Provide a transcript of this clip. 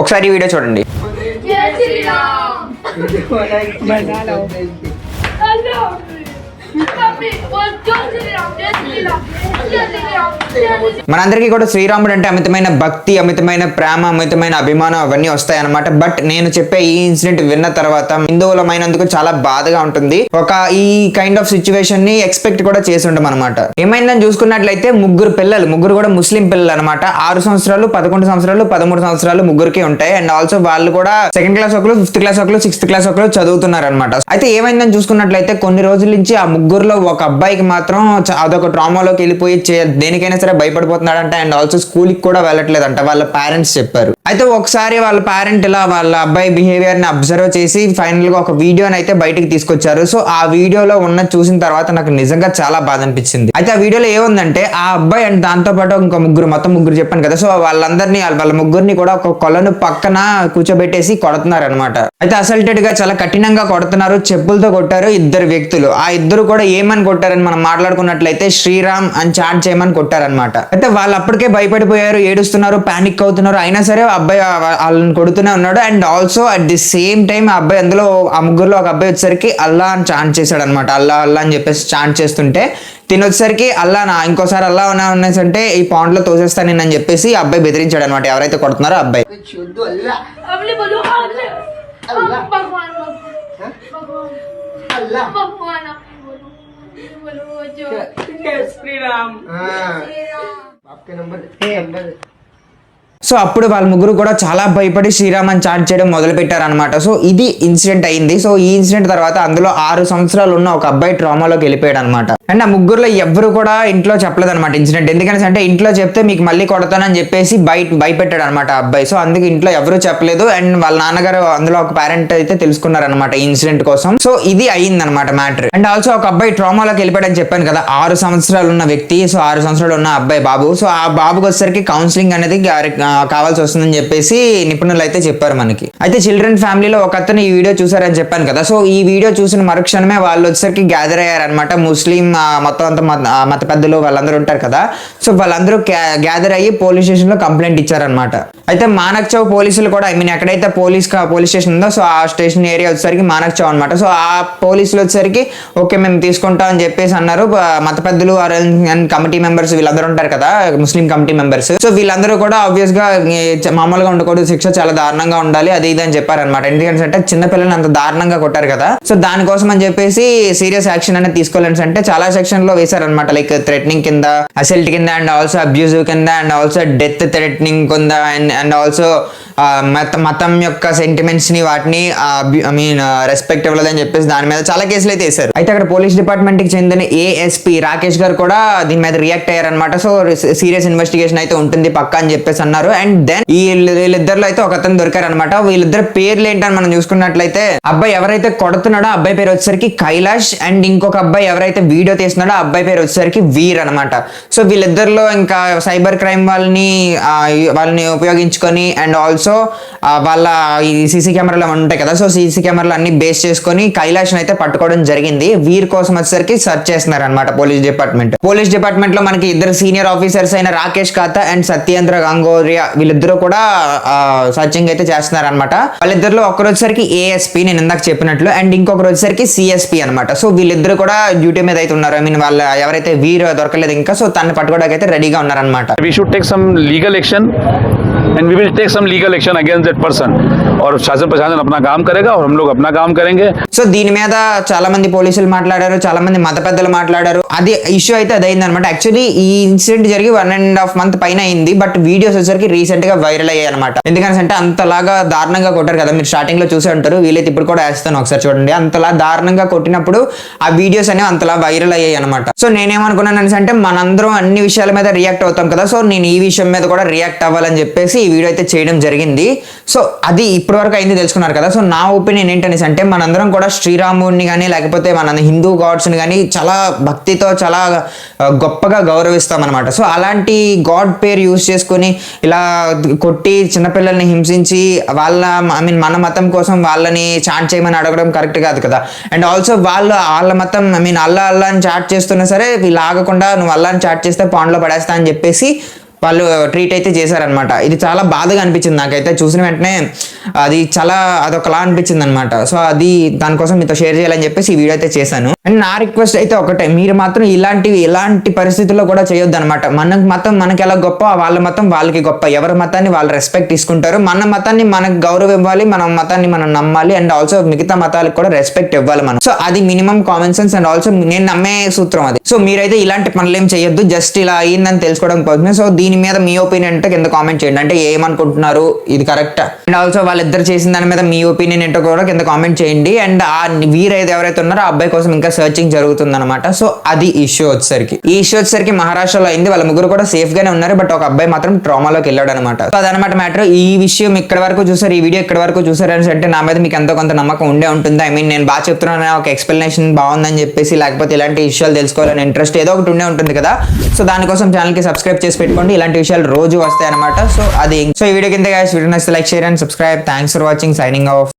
ఒకసారి ఈ వీడియో చూడండి. మనందరికీ కూడా శ్రీరాముడు అంటే అమితమైన భక్తి, అమితమైన ప్రేమ, అమితమైన అభిమానం అవన్నీ వస్తాయి అనమాట. బట్ నేను చెప్పే ఈ ఇన్సిడెంట్ విన్న తర్వాత హిందువులమైనందుకు చాలా బాధగా ఉంటుంది. ఈ కైండ్ ఆఫ్ సిచ్యువేషన్ ని ఎక్స్పెక్ట్ కూడా చేసి ఉంటాం అనమాట. ఏమైందని చూసుకున్నట్లయితే ముగ్గురు కూడా ముస్లిం పిల్లలు అనమాట. 6 సంవత్సరాలు, 11 సంవత్సరాలు, 13 సంవత్సరాలు ముగ్గురికి ఉంటాయి. అండ్ ఆల్సో వాళ్ళు కూడా 2nd క్లాస్ ఒకరు, 5th క్లాస్ ఒకరు, 6th క్లాస్ ఒకరు చదువుతున్నారు అనమాట. అయితే ఏమైందని చూసుకున్నట్లయితే కొన్ని రోజుల నుంచి ఆ ముగ్గురులో ఒక అబ్బాయికి మాత్రం అదొక ట్రామాలోకి వెళ్ళిపోయి దేనికైనా సరే భయపడిపోతున్నాడంట. అండ్ ఆల్సో స్కూల్ కి కూడా వెళ్ళట్లేదంట, వాళ్ళ పేరెంట్స్ చెప్పారు. అయితే ఒకసారి వాళ్ళ పేరెంట్ ఇలా వాళ్ళ అబ్బాయి బిహేవియర్ ని అబ్జర్వ్ చేసి ఫైనల్ గా ఒక వీడియోని అయితే బయటికి తీసుకొచ్చారు. సో ఆ వీడియోలో ఉన్న చూసిన తర్వాత నాకు నిజంగా చాలా బాధ అనిపించింది. అయితే ఆ వీడియోలో ఏముందంటే ఆ అబ్బాయి అండ్ దాంతో పాటు ఇంకో మొత్తం ముగ్గురు చెప్పాను కదా, సో వాళ్ళ ముగ్గురిని కూడా ఒక కొలను పక్కన కూర్చోబెట్టేసి కొడుతున్నారు అనమాట. అయితే అసల్టెడ్ గా చాలా కఠినంగా కొడుతున్నారు, చెప్పులతో కొట్టారు ఇద్దరు వ్యక్తులు. ఆ ఇద్దరు కూడా ఏమని కొట్టారని మనం మాట్లాడుకున్నట్లయితే శ్రీరామ్ అని చాట్ చేయమని కొట్టారనమాట. అయితే వాళ్ళు అప్పటికే భయపడిపోయారు, ఏడుస్తున్నారు, పానిక్ అవుతున్నారు. అయినా సరే అబ్బాయి వాళ్ళని కొడుతూనే ఉన్నాడు. And also at the same time ఆ అబ్బాయి అందులో ఆ ముగ్గురులో ఒక అబ్బాయి వచ్చేసరికి అల్లా అని చాంట్ చేశాడు అనమాట. అల్లా అల్లా అని చెప్పేసి చాంట్ చేస్తుంటే తినొచ్చేసరికి అల్లానా ఇంకోసారి అల్లా ఉన్నసి అంటే ఈ పాండ్ లో తోసేస్తాను నేను అని చెప్పేసి అబ్బాయి బెదిరించాడు అనమాట. ఎవరైతే కొడుతున్నారో అబ్బాయి. సో అప్పుడు వాళ్ళ ముగ్గురు కూడా చాలా భయపడి శ్రీరామ్ అని చాట్ చేయడం మొదలు పెట్టారనమాట. సో ఇది ఇన్సిడెంట్ అయింది. సో ఈ ఇన్సిడెంట్ తర్వాత అందులో 6 సంవత్సరాలు ఉన్న ఒక అబ్బాయి ట్రామాలోకి వెళ్ళిపోయాడు అనమాట. అండ్ ఆ ముగ్గురులో ఎవరు కూడా ఇంట్లో చెప్పలేదు అనమాట ఇన్సిడెంట్. ఎందుకంటే అంటే ఇంట్లో చెప్తే మీకు మళ్ళీ కొడతానని చెప్పేసి భయపెట్టాడు అనమాట ఆ అబ్బాయి. సో అందుకే ఇంట్లో ఎవరు చెప్పలేదు. అండ్ వాళ్ళ నాన్నగారు అందులో ఒక పేరెంట్ అయితే తెలుసుకున్నారనమాట ఈ ఇన్సిడెంట్ కోసం. సో ఇది అయింది అనమాట మ్యాటర్. అండ్ ఆల్సో ఒక అబ్బాయి ట్రామాలోకి వెళ్ళిపోయాడని చెప్పాను కదా, 6 సంవత్సరాలు ఉన్న వ్యక్తి. సో 6 సంవత్సరాలు ఉన్న అబ్బాయి బాబు. సో ఆ బాబుకి వచ్చేసరికి కౌన్సిలింగ్ అనేది కావాల్సి వస్తుందని చెప్పేసి నిపుణులు అయితే చెప్పారు మనకి. అయితే చిల్డ్రన్ ఫ్యామిలీలో ఒక అతను ఈ వీడియో చూసారని చెప్పాను కదా, సో ఈ వీడియో చూసిన మరుక్షణమే వాళ్ళు వచ్చేసరికి గ్యాదర్ అయ్యారనమాట. ముస్లిం మొత్తం అంతా మత పెద్దలు వాళ్ళందరూ ఉంటారు కదా, సో వాళ్ళందరూ గ్యాదర్ అయ్యి పోలీస్ స్టేషన్ లో కంప్లైంట్ ఇచ్చారనమాట. అయితే మానక్ చౌక్ పోలీసులు కూడా ఎక్కడైతే పోలీస్ స్టేషన్ ఉందో సో ఆ స్టేషన్ ఏరియా వచ్చేసరికి మానక్ చౌక్ అనమాట. సో ఆ పోలీసులు వచ్చేసరికి ఓకే మేము తీసుకుంటాం అని చెప్పేసి అన్నారు. మత పెద్దలు కమిటీ మెంబర్స్ వీళ్ళందరూ ఉంటారు కదా, ముస్లిం కమిటీ మెంబర్స్. సో వీళ్ళందరూ కూడా ఆబ్వియస్ గా మామూలుగా ఉండకూడదు, శిక్ష చాలా దారుణంగా ఉండాలి అది ఇది అని చెప్పారనమాట. ఎందుకంటే చిన్నపిల్లల్ని అంత దారుణంగా కొట్టారు కదా, సో దానికోసం అని చెప్పేసి సీరియస్ యాక్షన్ అనేది తీసుకోవాలని అంటే చాలా సెక్షన్ లో వేశారనమాట. లైక్ థ్రెటనింగ్ కింద, అసల్ట్ కింద, అండ్ ఆల్సో అబ్యూజివ్ కింద, అండ్ ఆల్సో డెత్ థ్రెటనింగ్ కింద, అండ్ ఆల్సో మతం యొక్క సెంటిమెంట్స్ ని వాటిని రెస్పెక్ట్ ఇవ్వలేదని చెప్పేసి దాని మీద చాలా కేసులు అయితే వేశారు. అయితే అక్కడ పోలీస్ డిపార్ట్మెంట్ కి చెందిన ASP రాకేష్ గారు కూడా దీని మీద రియాక్ట్ అయ్యారనమాట. సో సీరియస్ ఇన్వెస్టిగేషన్ అయితే ఉంటుంది పక్కా అని చెప్పేసి అన్నారు. అండ్ దెన్ వీళ్ళిద్దరిలో అయితే ఒక అతను దొరికారనమాట. వీళ్ళిద్దరు పేర్లు ఏంటని మనం చూసుకున్నట్లయితే అబ్బాయి ఎవరైతే కొడుతున్నాడో అబ్బాయి పేరు వచ్చేసరికి కైలాష్, అండ్ ఇంకొక అబ్బాయి ఎవరైతే వీడియో తీస్తున్నాడో అబ్బాయి పేరు వచ్చేసరికి వీర్ అనమాట. సో వీళ్ళిద్దరిలో ఇంకా సైబర్ క్రైమ్ వాళ్ళని ఉపయోగించుకొని అండ్ ఆల్సో వాళ్ళ ఈ సీసీ కెమెరాలు ఉంటాయి కదా, సో సీసీ కెమెరాలు అన్ని బేస్ చేసుకొని కైలాష్ అయితే పట్టుకోవడం జరిగింది. వీర్ కోసం వచ్చేసరికి సెర్చ్ చేస్తున్నారు అనమాట పోలీస్ డిపార్ట్మెంట్ లో మనకి ఇద్దరు సీనియర్ ఆఫీసర్స్ అయిన రాకేష్ ఖాతా అండ్ సత్యేంద్ర గంగోరియా వీళ్ళిద్దరూ కూడా సర్చింగ్ అయితే చేస్తున్నారు అనమాట. వాళ్ళిద్దరిలో ఒకరు వచ్చేసరికి ASP నేను ఇందాక చెప్పినట్లు, అండ్ ఇంకొకరు వచ్చేసరికి CSP అనమాట. సో వీళ్ళిద్దరు కూడా డ్యూటీ మీద అయితే ఉన్నారు. వాళ్ళ ఎవరైతే వీర్ దొరకలేదు ఇంకా, సో తనని పట్టుకోవడానికి అయితే రెడీగా ఉన్నారనమాట. We should take some legal action and we will take some legal action against that person. और शासन प्रशासन अपना काम करेगा और हम लोग अपना काम करेंगे. సో దీని మీద చాలా మంది పోలీసులు మాట్లాడారు, చాలా మంది మత పెద్దలు మాట్లాడారు. అది ఇష్యూ అయితే అదైంది అనమాట. యాక్చువల్లీ ఈ ఇన్సిడెంట్ జరిగి 1.5 month పైన అయింది. బట్ వీడియోస్ వచ్చేసరికి రీసెంట్ గా వైరల్ అయ్యాయి అనమాట. ఎందుకంటే అంతలాగా దారుణంగా కొట్టారు కదా, మీరు స్టార్టింగ్ లో చూసే ఉంటారు. వీలైతే ఇప్పుడు కూడా వేస్తాను, ఒకసారి చూడండి. అంతలా దారుణంగా కొట్టినప్పుడు ఆ వీడియోస్ అనేవి అంతలా వైరల్ అయ్యాయి అనమాట. సో నేనేమనుకున్నాను అంటే మనందరం అన్ని విషయాల మీద రియాక్ట్ అవుతాం కదా, సో నేను ఈ విషయం మీద కూడా రియాక్ట్ అవ్వాలని చెప్పేసి ఈ వీడియో అయితే చేయడం జరిగింది. సో అది ఇప్పటి వరకు అయింది తెలుసుకున్నారు కదా. సో నా ఒపీనియన్ ఏంటనేసి అంటే మనందరం కూడా శ్రీరాముడిని కానీ లేకపోతే మన హిందూ గాడ్స్ని కానీ చాలా భక్తితో చాలా గొప్పగా గౌరవిస్తాం అనమాట. సో అలాంటి గాడ్ పేరు యూజ్ చేసుకుని ఇలా కొట్టి చిన్నపిల్లల్ని హింసించి మన మతం కోసం వాళ్ళని చాట్ చేయమని అడగడం కరెక్ట్ కాదు కదా. అండ్ ఆల్సో వాళ్ళ మతం అల్లా అని చాట్ చేస్తున్నా సరే వీళ్ళు ఆగకుండా నువ్వు అల్లాని చాట్ చేస్తే పాండ్లో పడేస్తా అని చెప్పేసి వాళ్ళు ట్రీట్ అయితే చేశారనమాట. ఇది చాలా బాధగా అనిపించింది నాకైతే చూసిన వెంటనే. అది చాలా అదొకలా అనిపించింది అనమాట. సో అది దానికోసం మీతో షేర్ చేయాలని చెప్పేసి ఈ వీడియో అయితే చేశాను. అండ్ నా రిక్వెస్ట్ అయితే ఒకటే, మీరు మాత్రం ఇలాంటి పరిస్థితుల్లో కూడా చేయొద్దు అనమాట. మన మతం మనకి ఎలా గొప్ప, వాళ్ళ మతం వాళ్ళకి గొప్ప. ఎవరి మతాన్ని వాళ్ళు రెస్పెక్ట్ తీసుకుంటారు. మన మతాన్ని మనకు గౌరవం ఇవ్వాలి, మన మతాన్ని మనం నమ్మాలి. అండ్ ఆల్సో మిగతా మతాలకు కూడా రెస్పెక్ట్ ఇవ్వాలి మనం. సో అది minimum common sense and also నేను నమ్మే సూత్రం అది. సో మీరైతే ఇలాంటి పనులు ఏం చేయొద్దు, జస్ట్ ఇలా అయ్యిందని తెలుసుకోవడం కోసమే. సో దీని మీద మీ ఒపీనియన్ అంటే కింద కామెంట్ చేయండి. అంటే ఏమనుకుంటున్నారు, ఇది కరెక్ట్? అండ్ ఆల్సో వాళ్ళిద్దరు చేసిన దాని మీద మీ ఒపీనియన్ ఏంటో కూడా కింద కామెంట్ చేయండి. అండ్ ఆ వీరైతే ఎవరైతే ఉన్నారో ఆ అబ్బాయి కోసం ఇంకా సర్చింగ్ జరుగుతుంది అనమాట. సో అది ఇష్యూ వచ్చేసరికి మహారాష్ట్రలో అయింది. వాళ్ళ ముగ్గురు కూడా సేఫ్ గానే ఉన్నారు. బట్ ఒక అబ్బాయి మాత్రం ట్రామాలోకి వెళ్ళాడు అనమాట. సో అదనమాట మ్యాటర్. ఈ విషయం ఇక్కడ వరకు చూసారు, ఈ వీడియో ఇక్కడ వరకు చూసారు అని అంటే నా మీద మీకు ఎంతో కొంత నమ్మకం ఉండే ఉంటుంది. ఐ మీన్ నేను బాగా చెప్తున్నాను, ఒక ఎక్స్ప్లెనేషన్ బాగుందని చెప్పేసి, లేకపోతే ఇలాంటి విషయాలు తెలుసుకోవాలని ఇంట్రెస్ట్ ఏదో ఒకటి ఉండే ఉంటుంది కదా. సో దానికోసం ఛానల్ కి సబ్స్క్రైబ్ చేసి పెట్టుకోండి. ఇలాంటి విషయాలు రోజు వస్తాయి అనమాట. సో ఈ వీడియో కింద వీడియో నచ్చితే like, share and subscribe. Thanks for watching. Signing off.